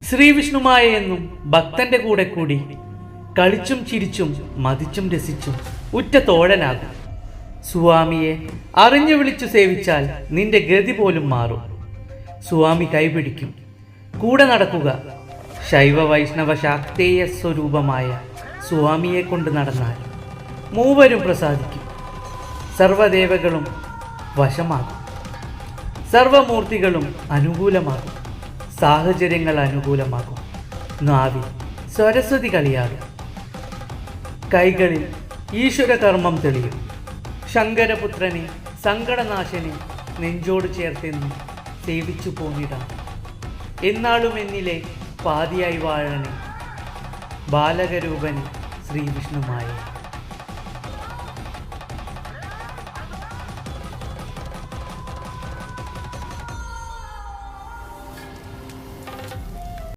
ശ്രീവിഷ്ണുമായ എന്നും ഭക്തന്റെ കൂടെ കൂടി കളിച്ചും ചിരിച്ചും മതിച്ചും രസിച്ചും ഉറ്റ തോഴനാകും. സ്വാമിയെ അറിഞ്ഞു വിളിച്ചു സേവിച്ചാൽ നിന്റെ ഗതി പോലും മാറും. സ്വാമി കൈപിടിക്കും, കൂടെ നടക്കുക. ശൈവ വൈഷ്ണവ ശാക്തേയ സ്വരൂപമായ സ്വാമിയെ കൊണ്ട് നടന്നാൽ മൂവരും പ്രസാദിക്കും. സർവദേവകളും വശമാകും, സർവമൂർത്തികളും അനുകൂലമാകും, സാഹചര്യങ്ങൾ അനുകൂലമാകും. നാവിൽ സരസ്വതി കളിയാടും, കൈകളിൽ ഈശ്വരകർമ്മം തെളിയും. ശങ്കരപുത്രനെ സങ്കടനാശനെ നെഞ്ചോട് ചേർത്തെന്നും സേവിച്ചു പോന്നിടാം. എന്നാളും എന്നിലെ പാതിയായി വാഴണേ ബാലകരൂപൻ ശ്രീവിഷ്ണുമായ